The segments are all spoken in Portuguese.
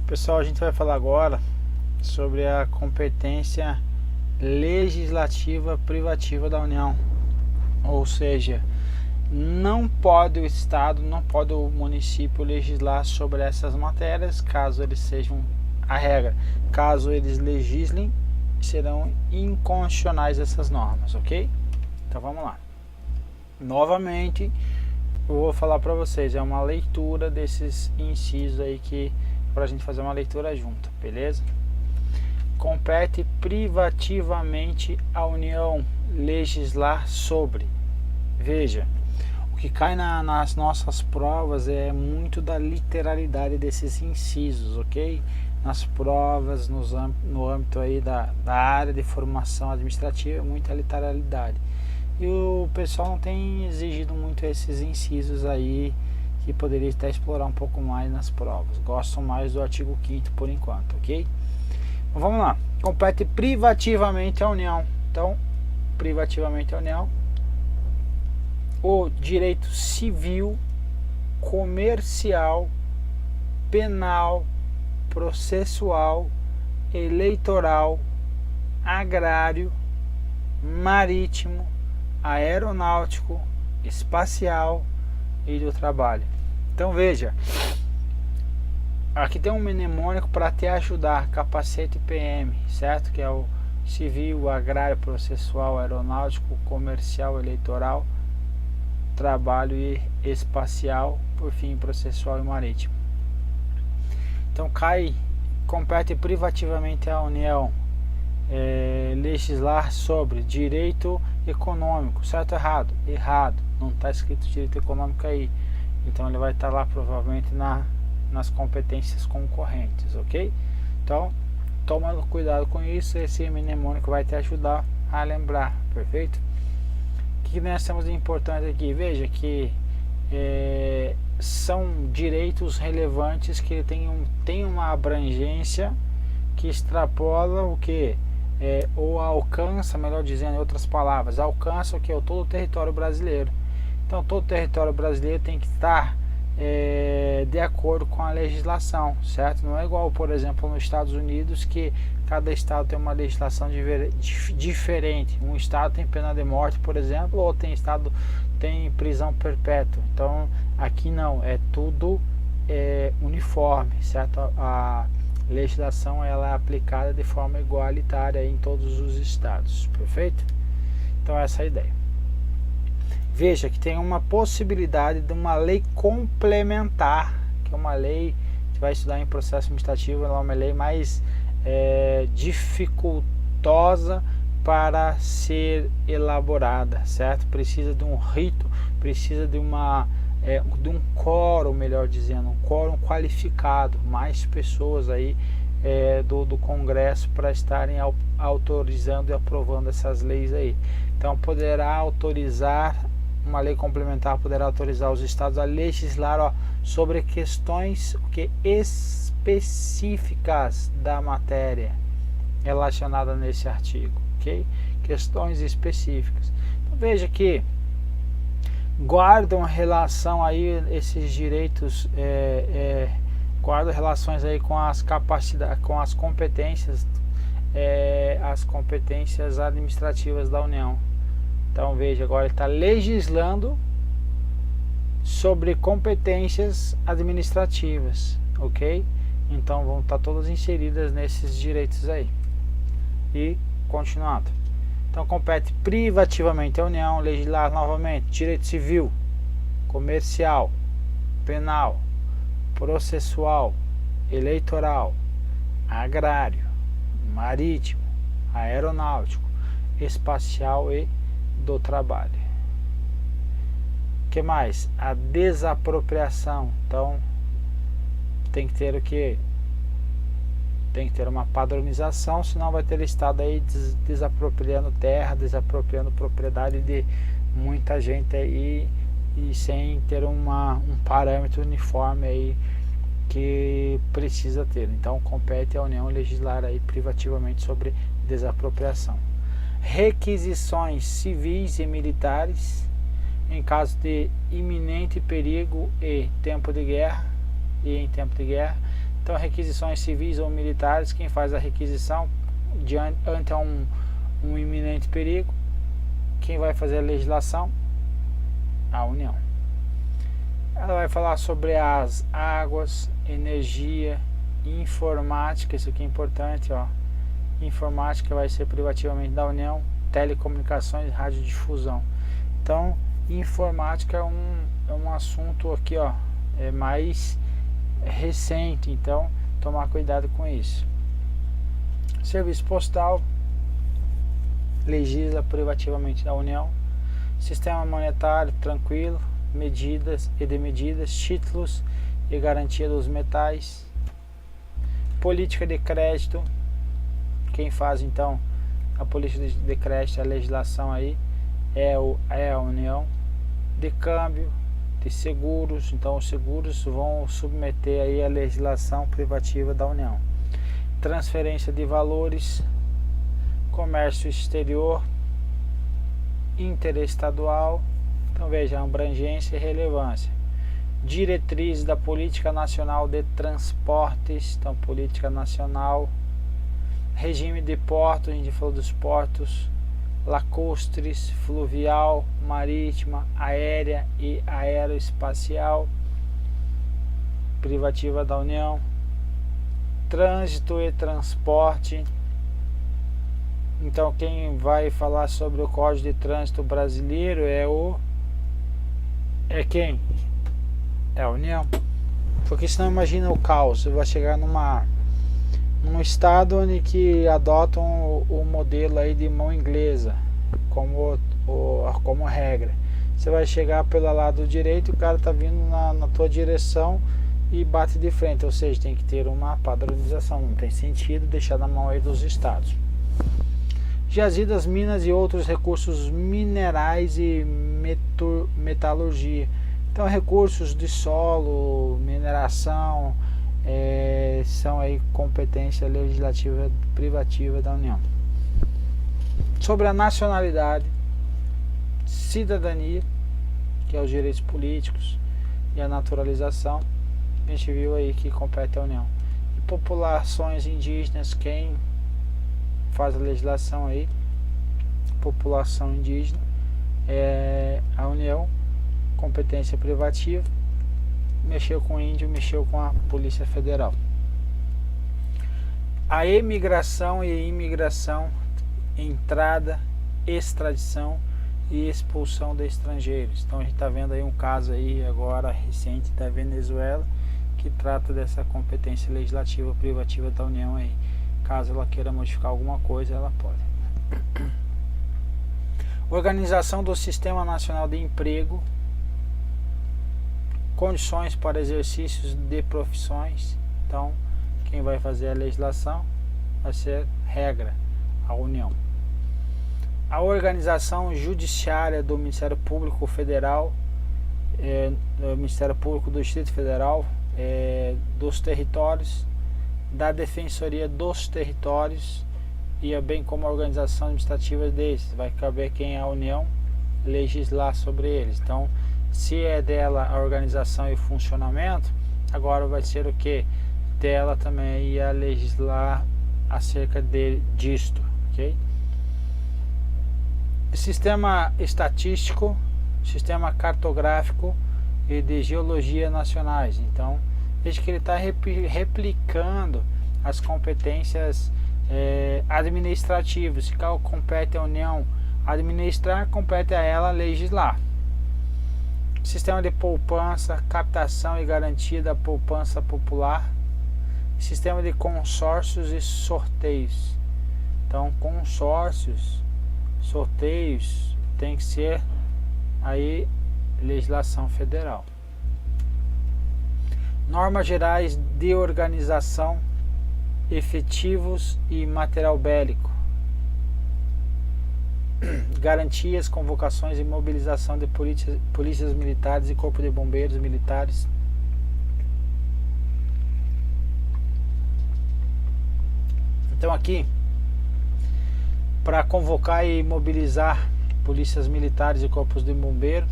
Pessoal, a gente vai falar agora sobre a competência legislativa privativa da União, ou seja, não pode o Estado, não pode o município legislar sobre essas matérias, caso eles sejam a regra. Caso eles legislem, serão inconstitucionais essas normas, ok? Então vamos lá. Novamente, eu vou falar para vocês, é uma leitura desses incisos aí que para a gente fazer uma leitura junto, beleza? Compete privativamente à União legislar sobre. Veja, o que cai nas nossas provas é muito da literalidade desses incisos, ok? Nas provas, no âmbito aí da área de formação administrativa, muita literalidade. E o pessoal não tem exigido muito esses incisos aí, que poderia até explorar um pouco mais nas provas. Gostam mais do artigo 5º por enquanto, ok? Então, vamos lá. Compete privativamente à União. Então, privativamente à União, o direito civil, comercial, penal, processual, eleitoral, agrário, marítimo, aeronáutico, espacial e do trabalho. Então veja, aqui tem um mnemônico para te ajudar, capacete PM, certo? Que é o civil, agrário, processual, aeronáutico, comercial, eleitoral, trabalho e espacial, por fim processual e marítimo. Então compete privativamente à União legislar sobre direito econômico, certo ou errado? Errado, não está escrito direito econômico aí, então ele vai estar lá provavelmente nas competências concorrentes, ok? Então toma cuidado com isso, esse mnemônico vai te ajudar a lembrar, perfeito? O que nós temos de importante aqui? Veja que são direitos relevantes que tem uma abrangência que extrapola o que? Ou alcança, melhor dizendo em outras palavras, alcança o que? Todo o território brasileiro. Então todo o território brasileiro tem que estar de acordo com a legislação, certo? Não é igual, por exemplo, nos Estados Unidos, que cada estado tem uma legislação diferente. Um estado tem pena de morte, por exemplo, ou tem estado tem prisão perpétua. Então aqui não, é tudo uniforme, certo? A legislação ela é aplicada de forma igualitária em todos os estados, perfeito? Então essa é a ideia. Veja que tem uma possibilidade de uma lei complementar, que é uma lei que vai estudar em processo administrativo, ela é uma lei mais dificultosa para ser elaborada, certo? Precisa de um rito, precisa de um quórum, melhor dizendo, um quórum qualificado, mais pessoas aí do Congresso para estarem autorizando e aprovando essas leis aí. Então poderá autorizar, uma lei complementar poderá autorizar os estados a legislar sobre questões específicas da matéria relacionada nesse artigo, ok? Questões específicas. Então veja que guardam relação aí, esses direitos guardam relações aí com as capacidades, com as competências administrativas da União. Então veja, agora ele está legislando sobre competências administrativas, ok? Então vão estar todas inseridas nesses direitos aí. E continuando. Então compete privativamente à União legislar novamente direito civil, comercial, penal, processual, eleitoral, agrário, marítimo, aeronáutico, espacial e do trabalho. O que mais? A desapropriação. Então tem que ter o que? Tem que ter uma padronização, senão vai ter estado aí desapropriando terra, desapropriando propriedade de muita gente aí, e sem ter um parâmetro uniforme aí que precisa ter. Então compete à União legislar aí privativamente sobre desapropriação. Requisições civis e militares em caso de iminente perigo e em tempo de guerra, Então, requisições civis ou militares, quem faz a requisição ante um iminente perigo, quem vai fazer a legislação? A União. Ela vai falar sobre as águas, energia, informática, isso aqui é importante, ó. Informática vai ser privativamente da União, telecomunicações e radiodifusão. Então, informática é um assunto aqui, ó, é mais recente, então tomar cuidado com isso. Serviço postal legisla privativamente da União. Sistema monetário tranquilo, medidas e demedidas, títulos e garantia dos metais. Política de crédito, quem faz então a política de crédito, a legislação aí é a União. De câmbio, de seguros, então os seguros vão submeter aí a legislação privativa da União. Transferência de valores, comércio exterior, interestadual, então veja, abrangência e relevância. Diretrizes da Política Nacional de Transportes, então política nacional. Regime de portos, a gente falou dos portos, lacustres, fluvial, marítima, aérea e aeroespacial, privativa da União. Trânsito e transporte, então quem vai falar sobre o Código de Trânsito brasileiro é quem? É a União. Porque senão imagina o caos, você vai chegar num estado onde que adotam o modelo aí de mão inglesa como regra. Você vai chegar pelo lado direito, o cara tá vindo na tua direção e bate de frente, ou seja, tem que ter uma padronização, não tem sentido deixar na mão aí dos estados. Jazidas, minas e outros recursos minerais e metalurgia. Então, recursos de solo, mineração, são aí competência legislativa privativa da União. Sobre a nacionalidade, cidadania, que é os direitos políticos, e a naturalização, a gente viu aí que compete à União. E populações indígenas, quem faz a legislação aí, população indígena, é a União, competência privativa. Mexeu com o índio, mexeu com a Polícia Federal. A emigração e imigração, entrada, extradição e expulsão de estrangeiros. Então a gente está vendo aí um caso aí agora recente da Venezuela que trata dessa competência legislativa privativa da União aí. Caso ela queira modificar alguma coisa, ela pode. Organização do Sistema Nacional de Emprego, condições para exercícios de profissões. Então, quem vai fazer a legislação vai ser regra, a União. A organização judiciária do Ministério Público Federal, do Ministério Público do Distrito Federal, dos territórios, da Defensoria dos Territórios e bem como a organização administrativa deles. Vai caber quem é a União legislar sobre eles. Então, se é dela a organização e o funcionamento, agora vai ser o que? Dela também ia legislar acerca disto, ok? Sistema estatístico, sistema cartográfico e de geologia nacionais. Então, veja que ele está replicando as competências administrativas. Se compete à União administrar, compete a ela legislar. Sistema de poupança, captação e garantia da poupança popular. Sistema de consórcios e sorteios. Então, consórcios, sorteios, tem que ser aí legislação federal. Normas gerais de organização, efetivos e material bélico. Garantias, convocações e mobilização de polícias militares e corpo de bombeiros militares. Então aqui, para convocar e mobilizar polícias militares e corpos de bombeiro,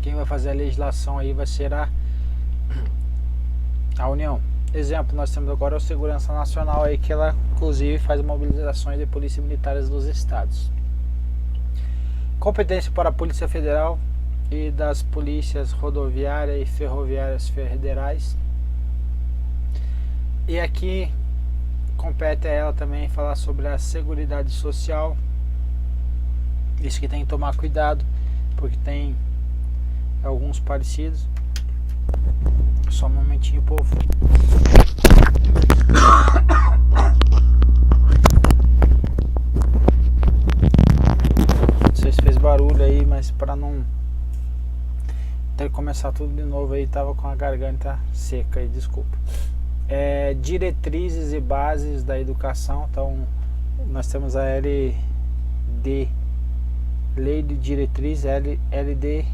quem vai fazer a legislação aí vai ser a União. exemplo, nós temos agora a Segurança Nacional aí, que ela inclusive faz mobilizações de polícias militares dos estados. Competência para a Polícia Federal e das polícias rodoviárias e ferroviárias federais. E aqui compete a ela também falar sobre a Seguridade Social. Isso que tem que tomar cuidado, porque tem alguns parecidos. Só um momentinho, povo. Não sei se fez barulho aí, mas para não ter que começar tudo de novo aí, tava com a garganta seca aí, desculpa. Diretrizes e bases da educação. Então nós temos a LD, Lei de Diretrizes, LDB,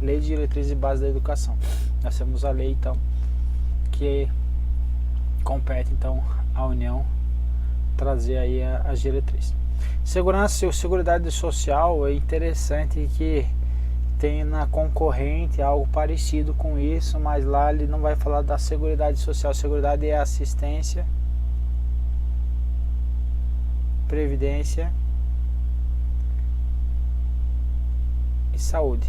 Lei de Diretrizes e Bases da Educação. Nós temos a lei, então, que compete então à União trazer aí as diretrizes. Segurança e Seguridade Social, é interessante que tem na concorrente algo parecido com isso, mas lá ele não vai falar da Seguridade Social. Seguridade é assistência, previdência e saúde.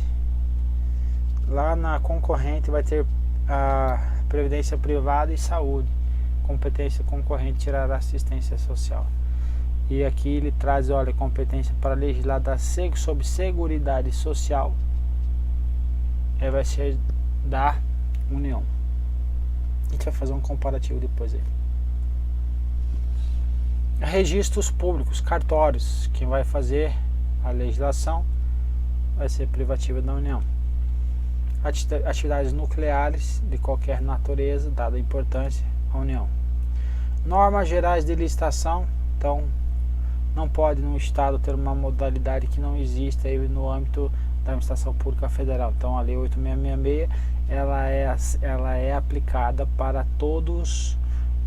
Lá na concorrente vai ter a previdência privada e saúde. Competência concorrente tirará assistência social. E aqui ele traz, olha, competência para legislar sobre Seguridade Social. Vai ser da União. A gente vai fazer um comparativo depois aí. Registros públicos, cartórios. Quem vai fazer a legislação vai ser privativa da União. Atividades nucleares de qualquer natureza, dada a importância, a União. Normas gerais de licitação. Então, não pode no Estado ter uma modalidade que não existe aí no âmbito da Administração Pública Federal. Então a Lei 8666 ela é aplicada para todos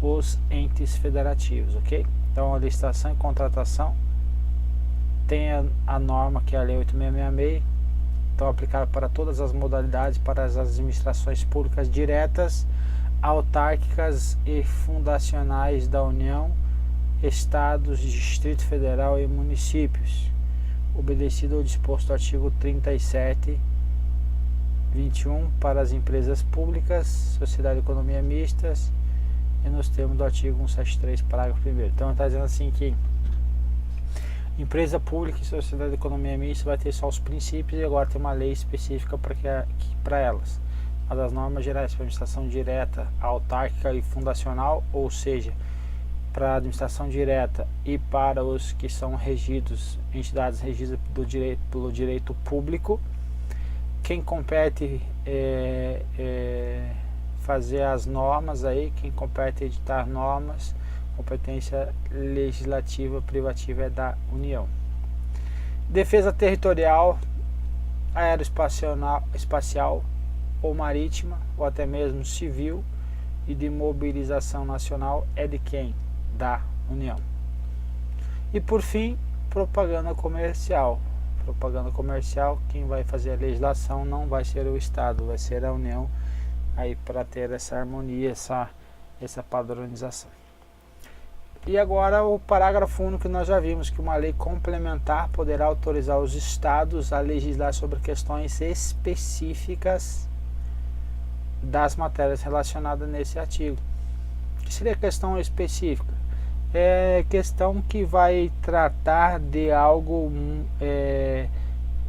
os entes federativos, ok? Então a licitação e contratação tem a norma que é a Lei 8666, então aplicada para todas as modalidades, para as administrações públicas diretas, autárquicas e fundacionais da União, Estados, Distrito Federal e municípios, obedecido ao disposto do artigo 37.21 para as empresas públicas, sociedade de economia mistas e nos termos do artigo 173, parágrafo 1º. Então está dizendo assim que empresa pública e sociedade de economia mista vai ter só os princípios e agora tem uma lei específica para elas. As das normas gerais para administração direta, autárquica e fundacional, ou seja, para a administração direta e para os que são regidos, entidades regidas pelo direito público, quem compete fazer as normas aí, quem compete editar normas, competência legislativa privativa é da União. Defesa territorial, aeroespacial ou marítima, ou até mesmo civil e de mobilização nacional é de quem? Da União. E por fim, propaganda comercial. Propaganda comercial, quem vai fazer a legislação não vai ser o Estado, vai ser a União, aí para ter essa harmonia, essa padronização. E agora o parágrafo único que nós já vimos, que uma lei complementar poderá autorizar os Estados a legislar sobre questões específicas das matérias relacionadas nesse artigo. O que seria questão específica? É questão que vai tratar de algo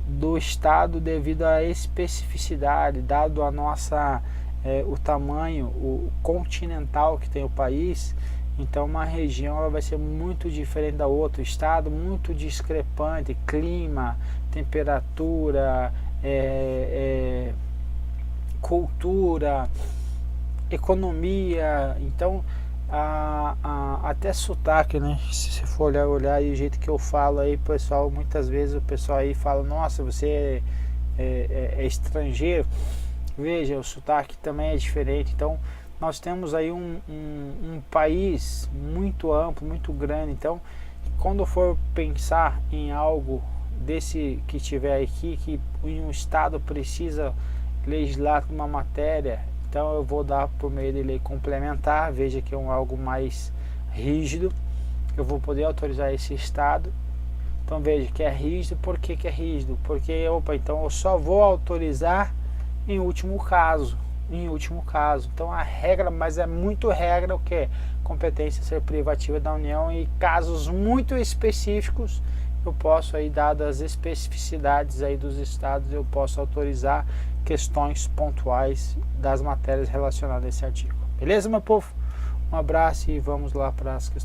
do Estado devido à especificidade, dado a nossa o tamanho o continental que tem o país. Então uma região ela vai ser muito diferente da outra, o Estado muito discrepante, clima, temperatura, cultura, economia. Então até sotaque, né? Se você for olhar aí o jeito que eu falo aí, pessoal, muitas vezes o pessoal aí fala, nossa, você é estrangeiro. Veja, o sotaque também é diferente. Então nós temos aí um país muito amplo, muito grande. Então quando for pensar em algo desse que tiver aqui, que um Estado precisa legislar uma matéria, então eu vou dar por meio de lei complementar. Veja que é algo mais rígido. Eu vou poder autorizar esse estado. Então veja que é rígido. Por que é rígido? Porque, então eu só vou autorizar em último caso. Então a regra, mas é muito regra o que? Competência ser privativa da União, e casos muito específicos eu posso aí, dadas as especificidades aí dos estados, eu posso autorizar questões pontuais das matérias relacionadas a esse artigo. Beleza, meu povo? Um abraço e vamos lá para as questões.